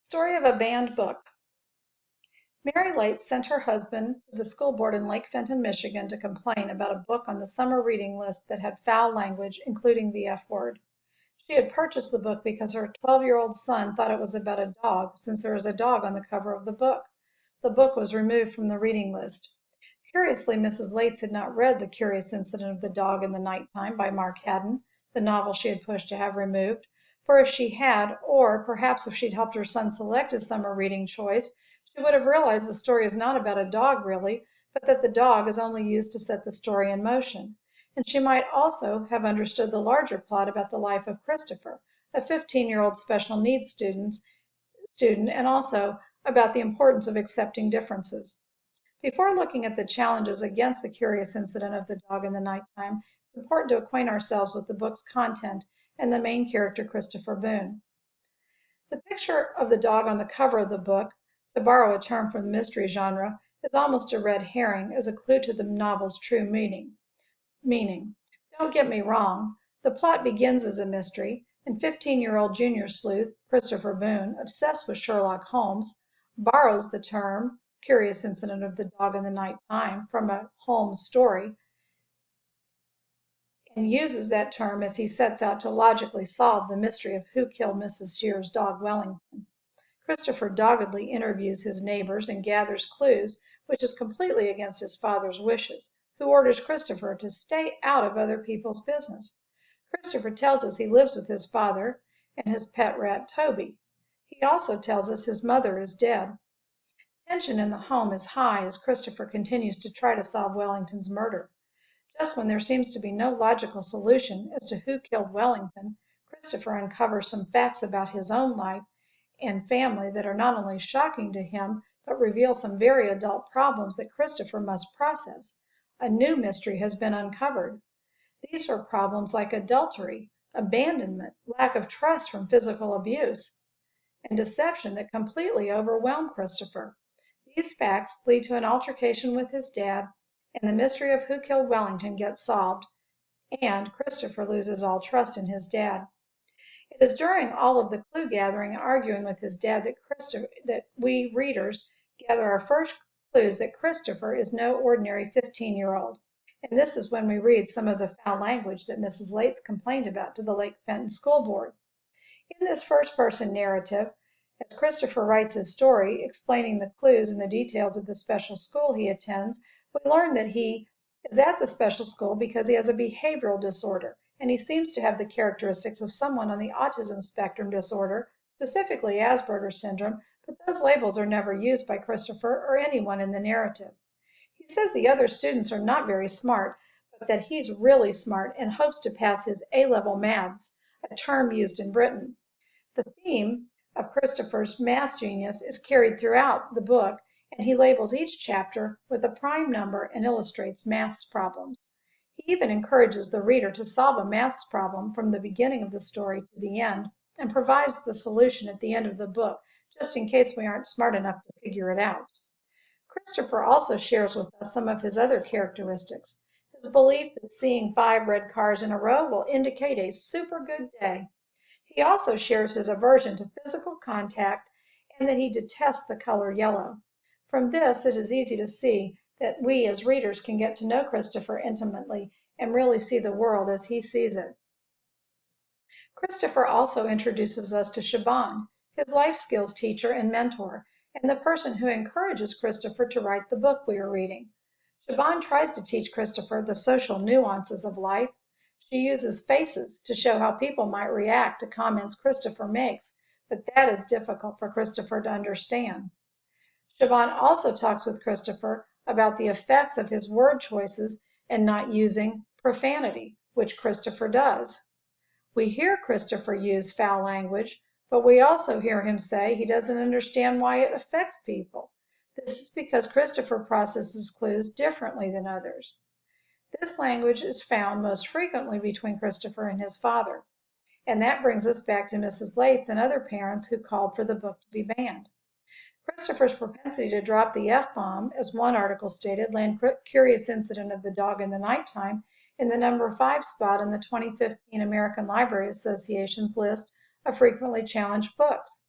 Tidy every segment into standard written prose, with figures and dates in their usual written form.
Story of a banned book. Mary Late sent her husband to the school board in Lake Fenton, Michigan to complain about a book on the summer reading list that had foul language, including the F word. She had purchased the book because her 12-year-old son thought it was about a dog, since there was a dog on the cover of the book. The book was removed from the reading list. Curiously, Mrs. Lates had not read The Curious Incident of the Dog in the Nighttime by Mark Haddon, the novel she had pushed to have removed, for if she had, or perhaps if she'd helped her son select his summer reading choice, she would have realized the story is not about a dog really, but that the dog is only used to set the story in motion. And she might also have understood the larger plot about the life of Christopher, a 15-year-old special needs student, and also about the importance of accepting differences. Before looking at the challenges against the curious incident of the dog in the nighttime, it's important to acquaint ourselves with the book's content and the main character, Christopher Boone. The picture of the dog on the cover of the book, to borrow a term from the mystery genre, is almost a red herring as a clue to the novel's true meaning. Don't get me wrong, the plot begins as a mystery, and 15-year-old junior sleuth Christopher Boone, obsessed with Sherlock Holmes, borrows the term Curious Incident of the Dog in the Night Time from a Holmes story and uses that term as he sets out to logically solve the mystery of who killed Mrs. Shear's dog Wellington. Christopher doggedly interviews his neighbors and gathers clues, which is completely against his father's wishes, who orders Christopher to stay out of other people's business. Christopher tells us he lives with his father and his pet rat Toby. He also tells us his mother is dead. Tension in the home is high as Christopher continues to try to solve Wellington's murder. Just when there seems to be no logical solution as to who killed Wellington, Christopher uncovers some facts about his own life and family that are not only shocking to him, but reveal some very adult problems that Christopher must process. A new mystery has been uncovered. These are problems like adultery, abandonment, lack of trust from physical abuse, and deception that completely overwhelm Christopher. These facts lead to an altercation with his dad, and the mystery of who killed Wellington gets solved, and Christopher loses all trust in his dad. It is during all of the clue gathering and arguing with his dad that we readers gather our first clues that Christopher is no ordinary 15-year-old. And this is when we read some of the foul language that Mrs. Lates complained about to the Lake Fenton School Board. In this first-person narrative, as Christopher writes his story, explaining the clues and the details of the special school he attends, we learn that he is at the special school because he has a behavioral disorder, and he seems to have the characteristics of someone on the autism spectrum disorder, specifically Asperger's syndrome, but those labels are never used by Christopher or anyone in the narrative. He says the other students are not very smart, but that he's really smart and hopes to pass his A-level maths, a term used in Britain. The theme of Christopher's math genius is carried throughout the book, and he labels each chapter with a prime number and illustrates maths problems. He even encourages the reader to solve a maths problem from the beginning of the story to the end, and provides the solution at the end of the book, just in case we aren't smart enough to figure it out. Christopher also shares with us some of his other characteristics. His belief that seeing 5 red cars in a row will indicate a super good day. He also shares his aversion to physical contact and that he detests the color yellow. From this, it is easy to see that we as readers can get to know Christopher intimately and really see the world as he sees it. Christopher also introduces us to Shaban, his life skills teacher and mentor, and the person who encourages Christopher to write the book we are reading. Shaban tries to teach Christopher the social nuances of life. She uses faces to show how people might react to comments Christopher makes, but that is difficult for Christopher to understand. Shaban also talks with Christopher about the effects of his word choices and not using profanity, which Christopher does. We hear Christopher use foul language, but we also hear him say he doesn't understand why it affects people. This is because Christopher processes clues differently than others. This language is found most frequently between Christopher and his father. And that brings us back to Mrs. Lates and other parents who called for the book to be banned. Christopher's propensity to drop the F-bomb, as one article stated, landed Curious Incident of the Dog in the Nighttime in the number 5 spot in the 2015 American Library Association's list of frequently challenged books.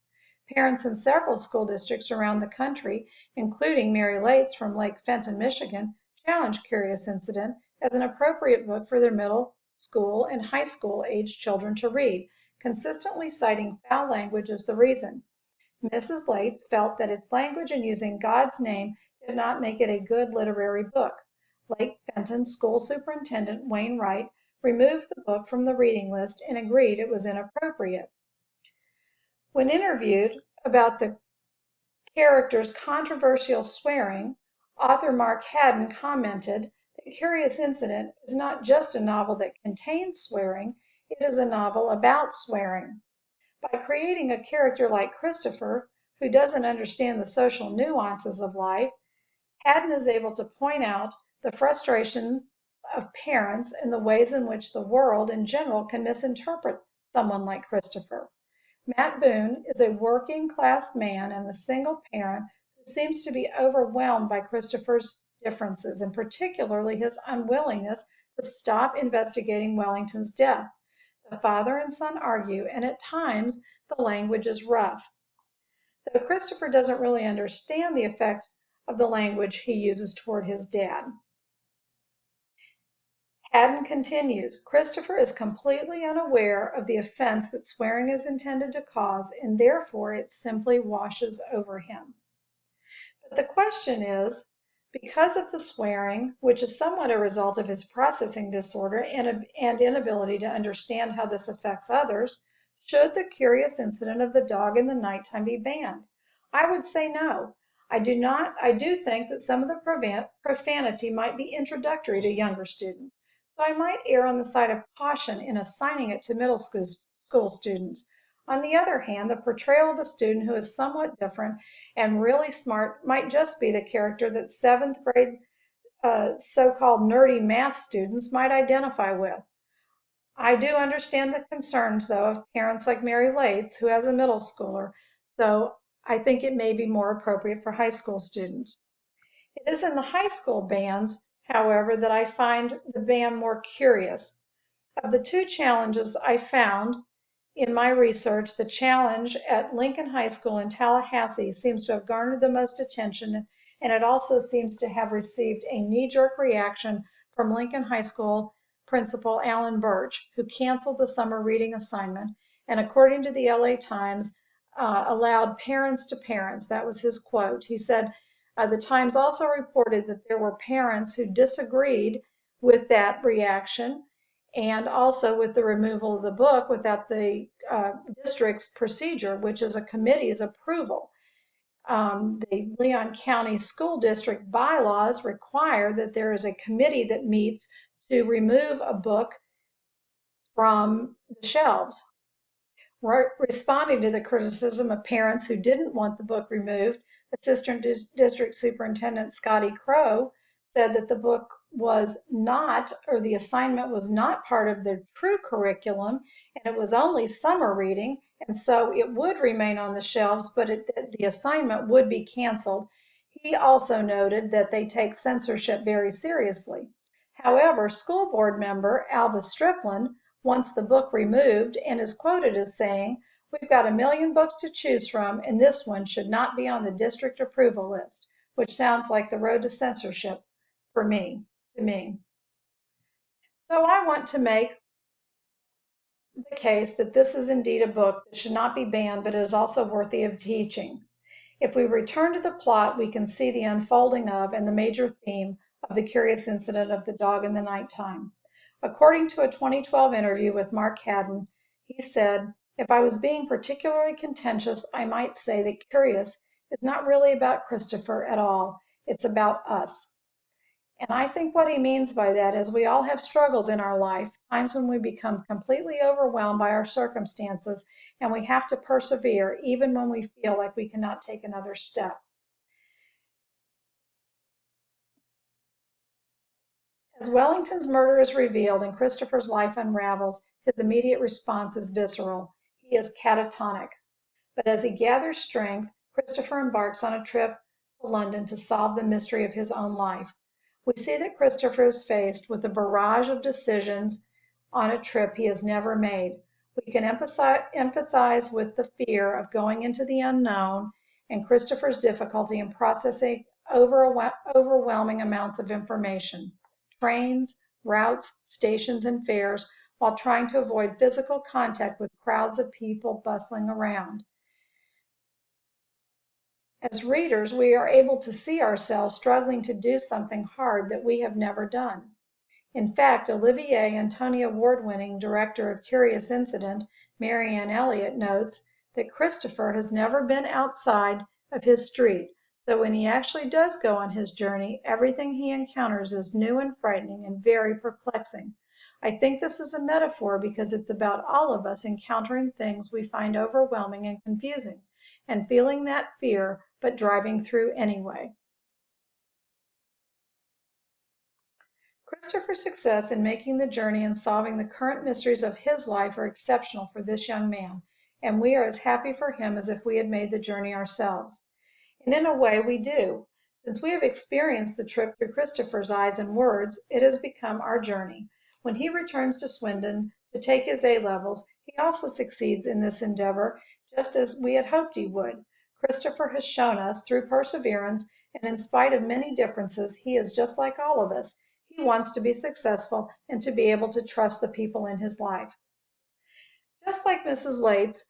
Parents in several school districts around the country, including Mary Lates from Lake Fenton, Michigan, challenged Curious Incident as an appropriate book for their middle school and high school age children to read, consistently citing foul language as the reason. Mrs. Lates felt that its language and using God's name did not make it a good literary book. Lake Fenton School Superintendent Wayne Wright removed the book from the reading list and agreed it was inappropriate. When interviewed about the character's controversial swearing, author Mark Haddon commented that Curious Incident is not just a novel that contains swearing, it is a novel about swearing. By creating a character like Christopher, who doesn't understand the social nuances of life, Haddon is able to point out the frustration of parents and the ways in which the world in general can misinterpret someone like Christopher. Matt Boone is a working class man and a single parent who seems to be overwhelmed by Christopher's differences, and particularly his unwillingness to stop investigating Wellington's death. The father and son argue, and at times the language is rough. Though Christopher doesn't really understand the effect of the language he uses toward his dad. Haddon continues, Christopher is completely unaware of the offense that swearing is intended to cause, and therefore it simply washes over him. But the question is, because of the swearing, which is somewhat a result of his processing disorder and inability to understand how this affects others, should the Curious Incident of the Dog in the Nighttime be banned? I would say no. I do think that some of the profanity might be introductory to younger students, so I might err on the side of caution in assigning it to middle school students. On the other hand, the portrayal of a student who is somewhat different and really smart might just be the character that seventh grade so-called nerdy math students might identify with. I do understand the concerns, though, of parents like Mary Lates, who has a middle schooler, so I think it may be more appropriate for high school students. It is in the high school bands, however, that I find the ban more curious. Of the two challenges I found in my research, the challenge at Lincoln High School in Tallahassee seems to have garnered the most attention, and it also seems to have received a knee-jerk reaction from Lincoln High School Principal Alan Birch, who canceled the summer reading assignment, and according to the LA Times, allowed parents to parents. That was his quote. He said, the Times also reported that there were parents who disagreed with that reaction and also with the removal of the book without the district's procedure, which is a committee's approval. The Leon County School District bylaws require that there is a committee that meets to remove a book from the shelves. Responding to the criticism of parents who didn't want the book removed, Assistant District Superintendent Scotty Crow said that the book was not, or the assignment was not part of the true curriculum, and it was only summer reading, and so it would remain on the shelves, but the assignment would be canceled. He also noted that they take censorship very seriously. However, school board member Alva Strickland wants the book removed and is quoted as saying, "We've got a million books to choose from, and this one should not be on the district approval list," which sounds like the road to censorship to me. So I want to make the case that this is indeed a book that should not be banned, but is also worthy of teaching. If we return to the plot, we can see the unfolding of and the major theme of the Curious Incident of the Dog in the Nighttime. According to a 2012 interview with Mark Haddon, he said, "If I was being particularly contentious, I might say that Curious is not really about Christopher at all. It's about us." And I think what he means by that is we all have struggles in our life, times when we become completely overwhelmed by our circumstances, and we have to persevere even when we feel like we cannot take another step. As Wellington's murder is revealed and Christopher's life unravels, his immediate response is visceral. He is catatonic. But as he gathers strength, Christopher embarks on a trip to London to solve the mystery of his own life. We see that Christopher is faced with a barrage of decisions on a trip he has never made. We can empathize with the fear of going into the unknown and Christopher's difficulty in processing overwhelming amounts of information, trains, routes, stations, and fares, while trying to avoid physical contact with crowds of people bustling around. As readers, we are able to see ourselves struggling to do something hard that we have never done. In fact, Olivier and Tony Award-winning director of Curious Incident, Marianne Elliott, notes that Christopher has never been outside of his street, so when he actually does go on his journey, everything he encounters is new and frightening and very perplexing. I think this is a metaphor because it's about all of us encountering things we find overwhelming and confusing, and feeling that fear, but driving through anyway. Christopher's success in making the journey and solving the current mysteries of his life are exceptional for this young man, and we are as happy for him as if we had made the journey ourselves. And in a way, we do. Since we have experienced the trip through Christopher's eyes and words, it has become our journey. When he returns to Swindon to take his A-levels, he also succeeds in this endeavor, just as we had hoped he would. Christopher has shown us, through perseverance, and in spite of many differences, he is just like all of us. He wants to be successful and to be able to trust the people in his life. Just like Mrs. Lates,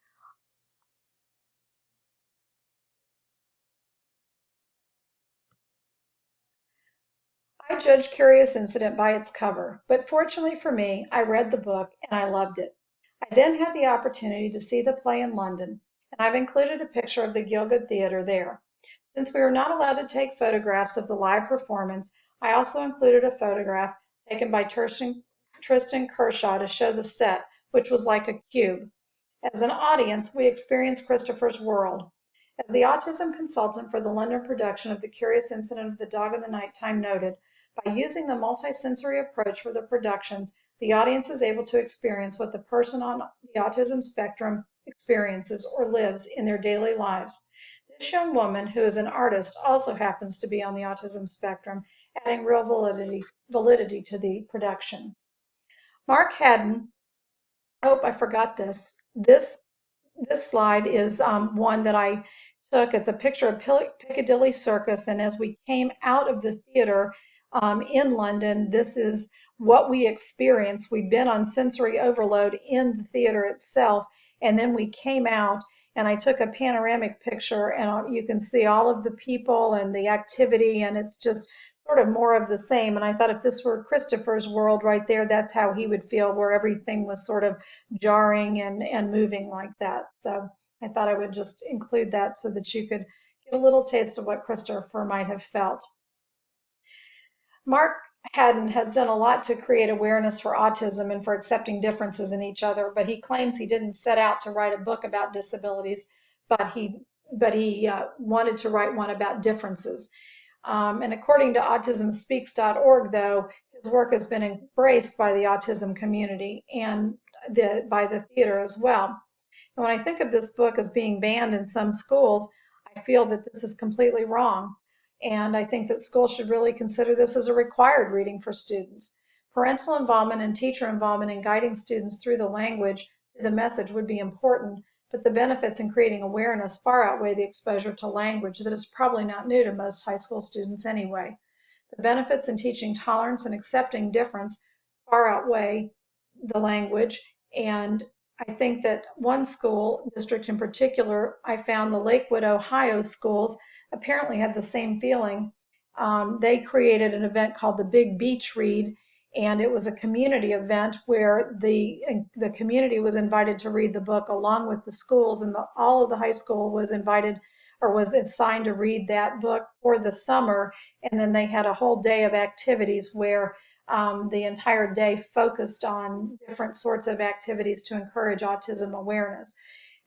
I judge Curious Incident by its cover, but fortunately for me, I read the book and I loved it. I then had the opportunity to see the play in London, and I've included a picture of the Gielgud Theatre there. Since we were not allowed to take photographs of the live performance, I also included a photograph taken by Tristan Kershaw to show the set, which was like a cube. As an audience, we experienced Christopher's world. As the autism consultant for the London production of The Curious Incident of the Dog in the Nighttime noted, by using the multisensory approach for the productions, the audience is able to experience what the person on the autism spectrum experiences or lives in their daily lives. This young woman, who is an artist, also happens to be on the autism spectrum, adding real validity to the production. Mark Haddon, oh, I forgot this. This slide is one that I took. It's a picture of Piccadilly Circus, and as we came out of the theater in London, this is what we experienced. We'd been on sensory overload in the theater itself, and then we came out, and I took a panoramic picture, and you can see all of the people and the activity, and it's just sort of more of the same. And I thought if this were Christopher's world right there, that's how he would feel, where everything was sort of jarring and moving like that. So I thought I would just include that so that you could get a little taste of what Christopher might have felt. Mark Haddon has done a lot to create awareness for autism and for accepting differences in each other, but he claims he didn't set out to write a book about disabilities, but he wanted to write one about differences. And according to autismspeaks.org, though, his work has been embraced by the autism community and by the theater as well. And when I think of this book as being banned in some schools, I feel that this is completely wrong. And I think that schools should really consider this as a required reading for students. Parental involvement and teacher involvement in guiding students through the language to the message would be important, but the benefits in creating awareness far outweigh the exposure to language that is probably not new to most high school students anyway. The benefits in teaching tolerance and accepting difference far outweigh the language, and I think that one school district in particular, I found the Lakewood, Ohio schools apparently had the same feeling. They created an event called the Big Beach Read, and it was a community event where the community was invited to read the book along with the schools, and all of the high school was invited or was assigned to read that book for the summer. And then they had a whole day of activities where the entire day focused on different sorts of activities to encourage autism awareness.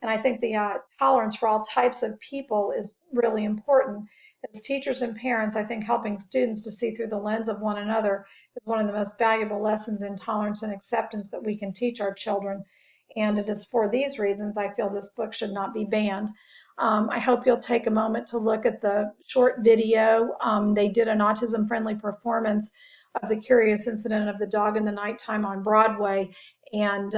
And I think the tolerance for all types of people is really important. As teachers and parents, I think helping students to see through the lens of one another is one of the most valuable lessons in tolerance and acceptance that we can teach our children. And it is for these reasons I feel this book should not be banned. I hope you'll take a moment to look at the short video. They did an autism-friendly performance of The Curious Incident of the Dog in the Nighttime on Broadway, And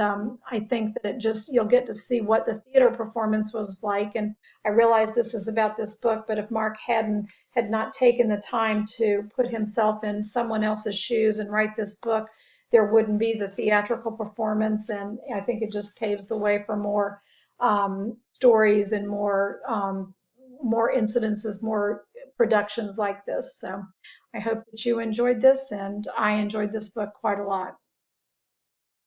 I think that you'll get to see what the theater performance was like. And I realize this is about this book, but if Mark had not taken the time to put himself in someone else's shoes and write this book, there wouldn't be the theatrical performance. And I think it just paves the way for more stories and more incidences, more productions like this. So I hope that you enjoyed this, and I enjoyed this book quite a lot.